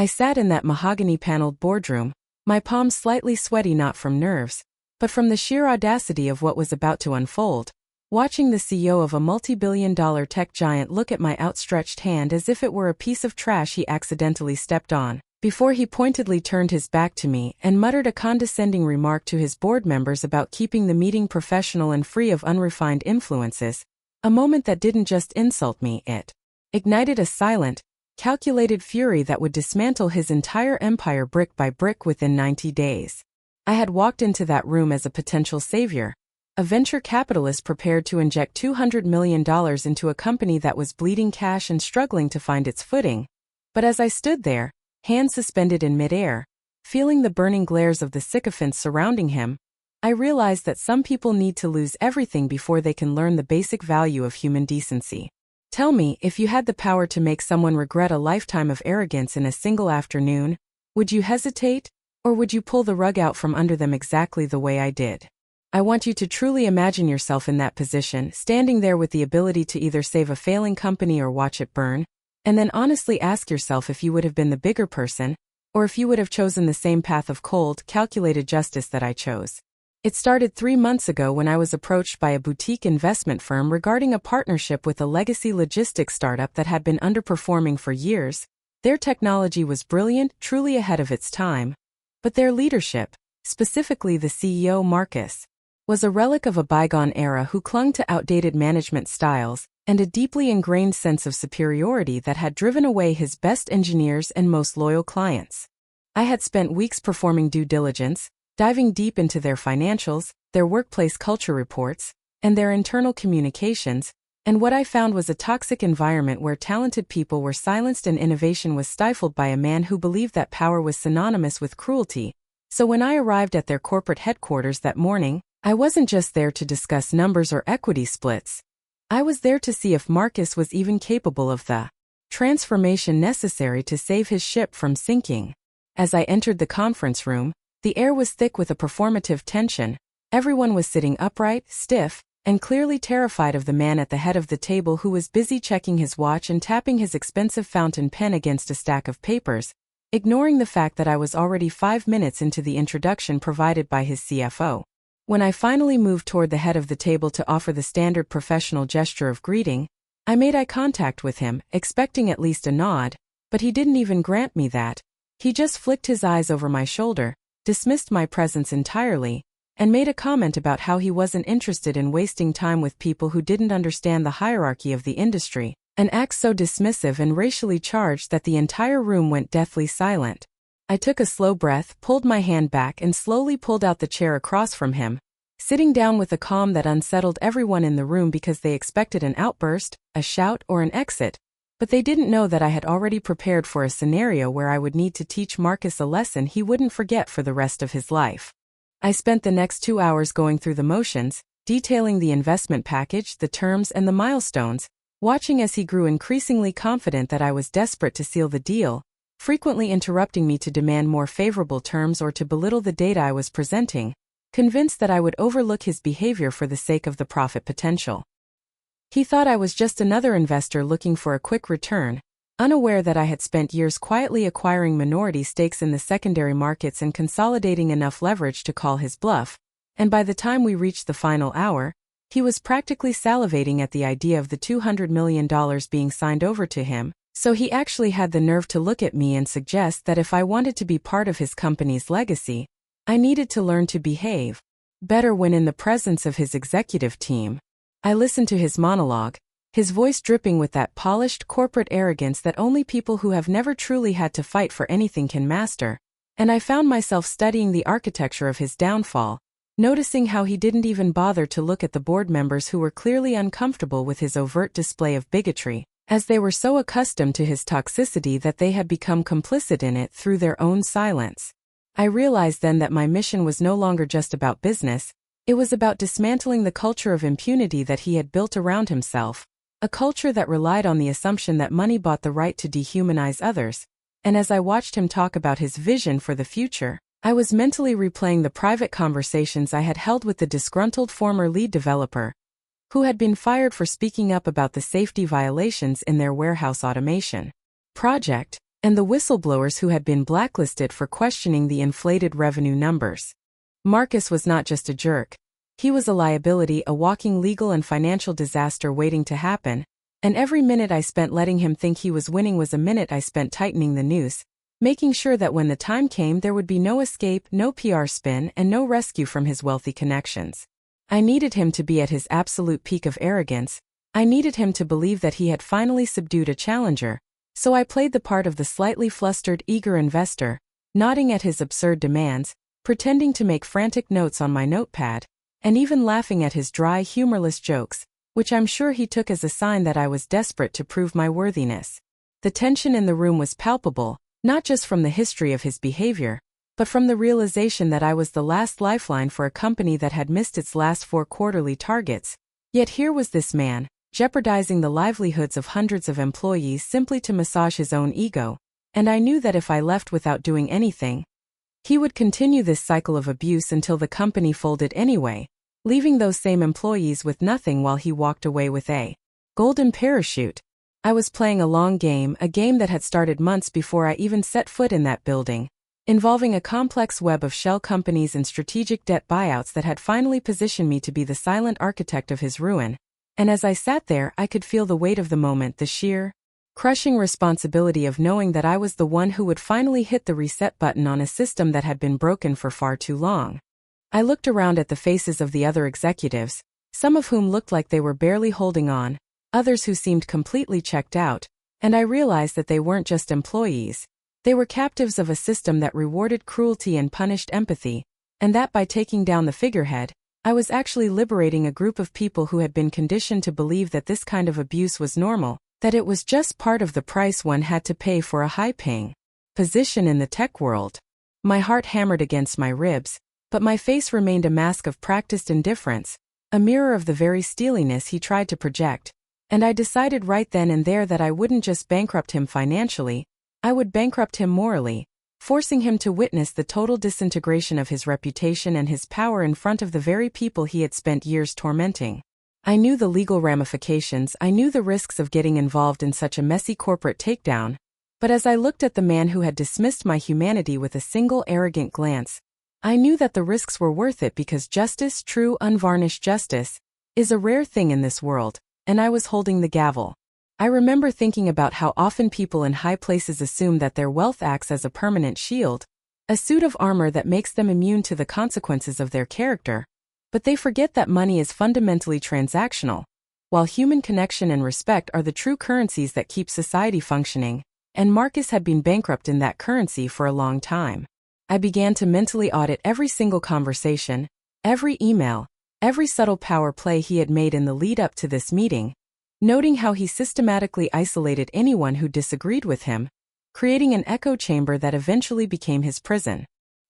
I sat in that mahogany-paneled boardroom, my palms slightly sweaty not from nerves, but from the sheer audacity of what was about to unfold, watching the CEO of a multi-billion-dollar tech giant look at my outstretched hand as if it were a piece of trash he accidentally stepped on, before he pointedly turned his back to me and muttered a condescending remark to his board members about keeping the meeting professional and free of unrefined influences, a moment that didn't just insult me, it ignited a silent, calculated fury that would dismantle his entire empire brick by brick within 90 days. I had walked into that room as a potential savior, a venture capitalist prepared to inject $200 million into a company that was bleeding cash and struggling to find its footing. But as I stood there, hands suspended in midair, feeling the burning glares of the sycophants surrounding him, I realized that some people need to lose everything before they can learn the basic value of human decency. Tell me, if you had the power to make someone regret a lifetime of arrogance in a single afternoon, would you hesitate, or would you pull the rug out from under them exactly the way I did? I want you to truly imagine yourself in that position, standing there with the ability to either save a failing company or watch it burn, and then honestly ask yourself if you would have been the bigger person, or if you would have chosen the same path of cold, calculated justice that I chose. It started 3 months ago when I was approached by a boutique investment firm regarding a partnership with a legacy logistics startup that had been underperforming for years. Their technology was brilliant, truly ahead of its time. But their leadership, specifically the CEO Marcus, was a relic of a bygone era who clung to outdated management styles and a deeply ingrained sense of superiority that had driven away his best engineers and most loyal clients. I had spent weeks performing due diligence, diving deep into their financials, their workplace culture reports, and their internal communications, and what I found was a toxic environment where talented people were silenced and innovation was stifled by a man who believed that power was synonymous with cruelty. So when I arrived at their corporate headquarters that morning, I wasn't just there to discuss numbers or equity splits. I was there to see if Marcus was even capable of the transformation necessary to save his ship from sinking. As I entered the conference room, the air was thick with a performative tension. Everyone was sitting upright, stiff, and clearly terrified of the man at the head of the table who was busy checking his watch and tapping his expensive fountain pen against a stack of papers, ignoring the fact that I was already 5 minutes into the introduction provided by his CFO. When I finally moved toward the head of the table to offer the standard professional gesture of greeting, I made eye contact with him, expecting at least a nod, but he didn't even grant me that. He just flicked his eyes over my shoulder, dismissed my presence entirely, and made a comment about how he wasn't interested in wasting time with people who didn't understand the hierarchy of the industry, an act so dismissive and racially charged that the entire room went deathly silent. I took a slow breath, pulled my hand back and slowly pulled out the chair across from him, sitting down with a calm that unsettled everyone in the room because they expected an outburst, a shout, or an exit, but they didn't know that I had already prepared for a scenario where I would need to teach Marcus a lesson he wouldn't forget for the rest of his life. I spent the next 2 hours going through the motions, detailing the investment package, the terms, and the milestones, watching as he grew increasingly confident that I was desperate to seal the deal, frequently interrupting me to demand more favorable terms or to belittle the data I was presenting, convinced that I would overlook his behavior for the sake of the profit potential. He thought I was just another investor looking for a quick return, unaware that I had spent years quietly acquiring minority stakes in the secondary markets and consolidating enough leverage to call his bluff, and by the time we reached the final hour, he was practically salivating at the idea of the $200 million being signed over to him, so he actually had the nerve to look at me and suggest that if I wanted to be part of his company's legacy, I needed to learn to behave better when in the presence of his executive team. I listened to his monologue, his voice dripping with that polished corporate arrogance that only people who have never truly had to fight for anything can master, and I found myself studying the architecture of his downfall, noticing how he didn't even bother to look at the board members who were clearly uncomfortable with his overt display of bigotry, as they were so accustomed to his toxicity that they had become complicit in it through their own silence. I realized then that my mission was no longer just about business. It was about dismantling the culture of impunity that he had built around himself, a culture that relied on the assumption that money bought the right to dehumanize others. And as I watched him talk about his vision for the future, I was mentally replaying the private conversations I had held with the disgruntled former lead developer, who had been fired for speaking up about the safety violations in their warehouse automation project. and the whistleblowers who had been blacklisted for questioning the inflated revenue numbers. Marcus was not just a jerk. He was a liability, a walking legal and financial disaster waiting to happen, and every minute I spent letting him think he was winning was a minute I spent tightening the noose, making sure that when the time came there would be no escape, no PR spin, and no rescue from his wealthy connections. I needed him to be at his absolute peak of arrogance. I needed him to believe that he had finally subdued a challenger, so I played the part of the slightly flustered, eager investor, nodding at his absurd demands, pretending to make frantic notes on my notepad, and even laughing at his dry, humorless jokes, which I'm sure he took as a sign that I was desperate to prove my worthiness. The tension in the room was palpable, not just from the history of his behavior, but from the realization that I was the last lifeline for a company that had missed its last 4 quarterly targets. Yet here was this man, jeopardizing the livelihoods of hundreds of employees simply to massage his own ego, and I knew that if I left without doing anything, he would continue this cycle of abuse until the company folded anyway, leaving those same employees with nothing while he walked away with a golden parachute. I was playing a long game, a game that had started months before I even set foot in that building, involving a complex web of shell companies and strategic debt buyouts that had finally positioned me to be the silent architect of his ruin. And as I sat there, I could feel the weight of the moment, the sheer, crushing responsibility of knowing that I was the one who would finally hit the reset button on a system that had been broken for far too long. I looked around at the faces of the other executives, some of whom looked like they were barely holding on, others who seemed completely checked out, and I realized that they weren't just employees. They were captives of a system that rewarded cruelty and punished empathy, and that by taking down the figurehead, I was actually liberating a group of people who had been conditioned to believe that this kind of abuse was normal, that it was just part of the price one had to pay for a high-paying position in the tech world. My heart hammered against my ribs, but my face remained a mask of practiced indifference, a mirror of the very steeliness he tried to project, and I decided right then and there that I wouldn't just bankrupt him financially, I would bankrupt him morally, forcing him to witness the total disintegration of his reputation and his power in front of the very people he had spent years tormenting. I knew the legal ramifications, I knew the risks of getting involved in such a messy corporate takedown, but as I looked at the man who had dismissed my humanity with a single arrogant glance, I knew that the risks were worth it because justice, true unvarnished justice, is a rare thing in this world, and I was holding the gavel. I remember thinking about how often people in high places assume that their wealth acts as a permanent shield, a suit of armor that makes them immune to the consequences of their character. But they forget that money is fundamentally transactional, while human connection and respect are the true currencies that keep society functioning, and Marcus had been bankrupt in that currency for a long time. I began to mentally audit every single conversation, every email, every subtle power play he had made in the lead-up to this meeting, noting how he systematically isolated anyone who disagreed with him, creating an echo chamber that eventually became his prison.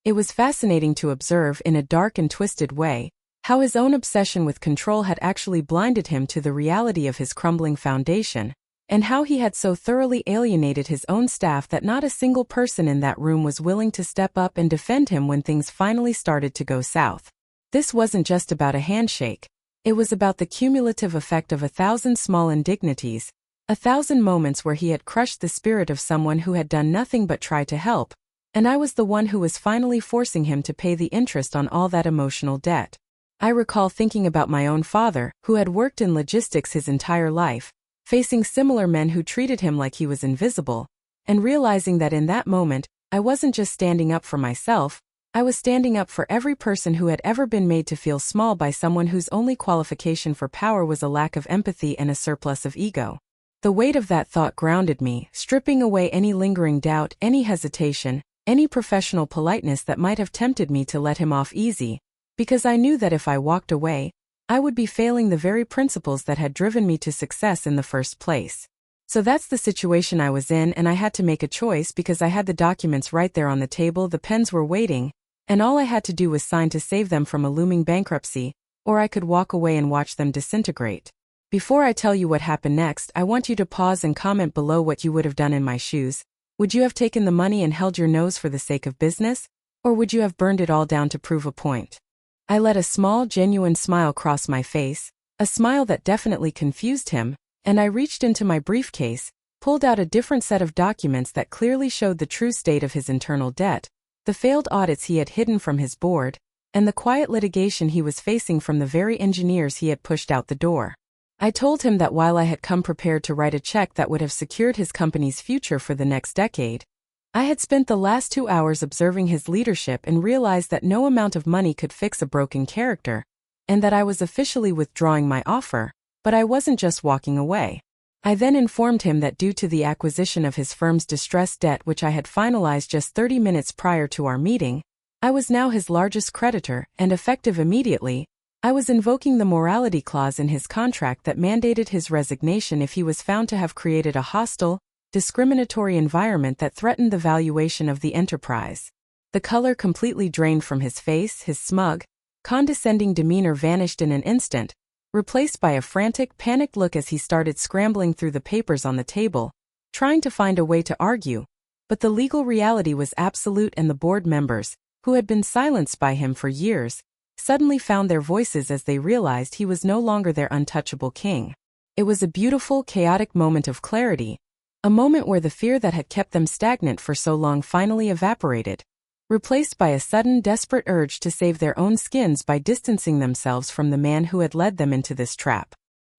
It was fascinating to observe, in a dark and twisted way, how his own obsession with control had actually blinded him to the reality of his crumbling foundation, and how he had so thoroughly alienated his own staff that not a single person in that room was willing to step up and defend him when things finally started to go south. This wasn't just about a handshake. It was about the cumulative effect of 1,000 small indignities, 1,000 moments where he had crushed the spirit of someone who had done nothing but try to help, and I was the one who was finally forcing him to pay the interest on all that emotional debt. I recall thinking about my own father, who had worked in logistics his entire life, facing similar men who treated him like he was invisible, and realizing that in that moment, I wasn't just standing up for myself, I was standing up for every person who had ever been made to feel small by someone whose only qualification for power was a lack of empathy and a surplus of ego. The weight of that thought grounded me, stripping away any lingering doubt, any hesitation, any professional politeness that might have tempted me to let him off easy, because I knew that if I walked away, I would be failing the very principles that had driven me to success in the first place. So that's the situation I was in, and I had to make a choice because I had the documents right there on the table, the pens were waiting, and all I had to do was sign to save them from a looming bankruptcy, or I could walk away and watch them disintegrate. Before I tell you what happened next, I want you to pause and comment below what you would have done in my shoes. Would you have taken the money and held your nose for the sake of business, or would you have burned it all down to prove a point? I let a small, genuine smile cross my face, a smile that definitely confused him, and I reached into my briefcase, pulled out a different set of documents that clearly showed the true state of his internal debt, the failed audits he had hidden from his board, and the quiet litigation he was facing from the very engineers he had pushed out the door. I told him that while I had come prepared to write a check that would have secured his company's future for the next decade, I had spent the last 2 hours observing his leadership and realized that no amount of money could fix a broken character, and that I was officially withdrawing my offer, but I wasn't just walking away. I then informed him that due to the acquisition of his firm's distressed debt, which I had finalized just 30 minutes prior to our meeting, I was now his largest creditor, and effective immediately, I was invoking the morality clause in his contract that mandated his resignation if he was found to have created a hostile, discriminatory environment that threatened the valuation of the enterprise. The color completely drained from his face, his smug, condescending demeanor vanished in an instant, replaced by a frantic, panicked look as he started scrambling through the papers on the table, trying to find a way to argue. But the legal reality was absolute, and the board members, who had been silenced by him for years, suddenly found their voices as they realized he was no longer their untouchable king. It was a beautiful, chaotic moment of clarity, a moment where the fear that had kept them stagnant for so long finally evaporated, replaced by a sudden, desperate urge to save their own skins by distancing themselves from the man who had led them into this trap.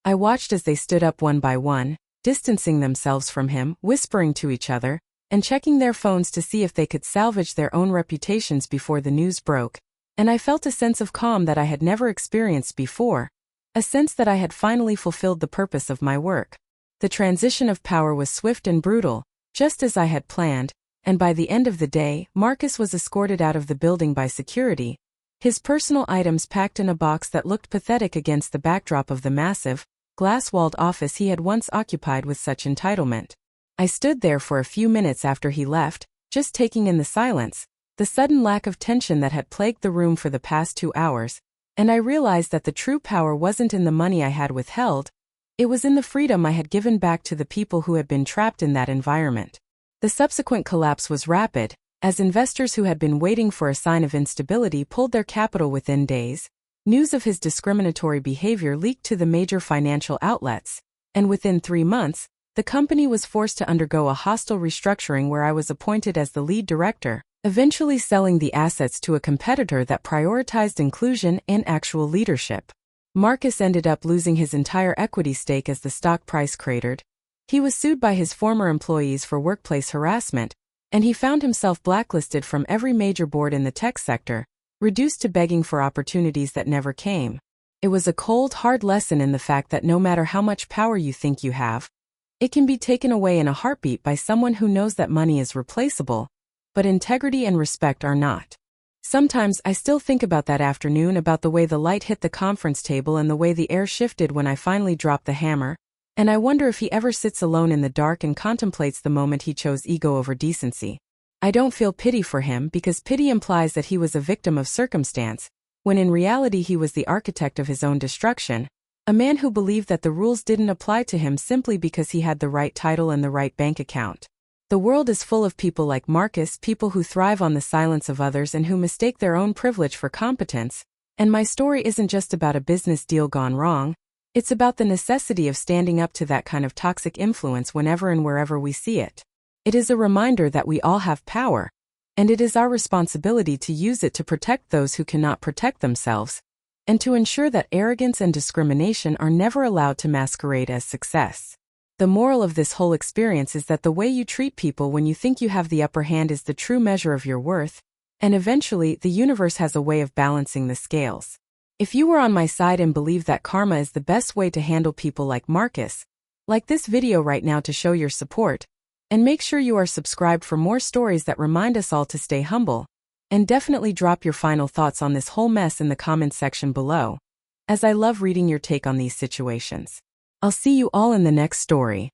I watched as they stood up one by one, distancing themselves from him, whispering to each other, and checking their phones to see if they could salvage their own reputations before the news broke, and I felt a sense of calm that I had never experienced before, a sense that I had finally fulfilled the purpose of my work. The transition of power was swift and brutal, just as I had planned, and by the end of the day, Marcus was escorted out of the building by security, his personal items packed in a box that looked pathetic against the backdrop of the massive, glass-walled office he had once occupied with such entitlement. I stood there for a few minutes after he left, just taking in the silence, the sudden lack of tension that had plagued the room for the past 2 hours, and I realized that the true power wasn't in the money I had withheld, it was in the freedom I had given back to the people who had been trapped in that environment. The subsequent collapse was rapid, as investors who had been waiting for a sign of instability pulled their capital within days. News of his discriminatory behavior leaked to the major financial outlets, and within 3 months, the company was forced to undergo a hostile restructuring where I was appointed as the lead director, eventually selling the assets to a competitor that prioritized inclusion and actual leadership. Marcus ended up losing his entire equity stake as the stock price cratered. He was sued by his former employees for workplace harassment, and he found himself blacklisted from every major board in the tech sector, reduced to begging for opportunities that never came. It was a cold, hard lesson in the fact that no matter how much power you think you have, it can be taken away in a heartbeat by someone who knows that money is replaceable, but integrity and respect are not. Sometimes I still think about that afternoon, about the way the light hit the conference table and the way the air shifted when I finally dropped the hammer, and I wonder if he ever sits alone in the dark and contemplates the moment he chose ego over decency. I don't feel pity for him because pity implies that he was a victim of circumstance, when in reality he was the architect of his own destruction, a man who believed that the rules didn't apply to him simply because he had the right title and the right bank account. The world is full of people like Marcus, people who thrive on the silence of others and who mistake their own privilege for competence, and my story isn't just about a business deal gone wrong. It's about the necessity of standing up to that kind of toxic influence whenever and wherever we see it. It is a reminder that we all have power, and it is our responsibility to use it to protect those who cannot protect themselves, and to ensure that arrogance and discrimination are never allowed to masquerade as success. The moral of this whole experience is that the way you treat people when you think you have the upper hand is the true measure of your worth, and eventually the universe has a way of balancing the scales. If you were on my side and believe that karma is the best way to handle people like Marcus, like this video right now to show your support, and make sure you are subscribed for more stories that remind us all to stay humble, and definitely drop your final thoughts on this whole mess in the comments section below, as I love reading your take on these situations. I'll see you all in the next story.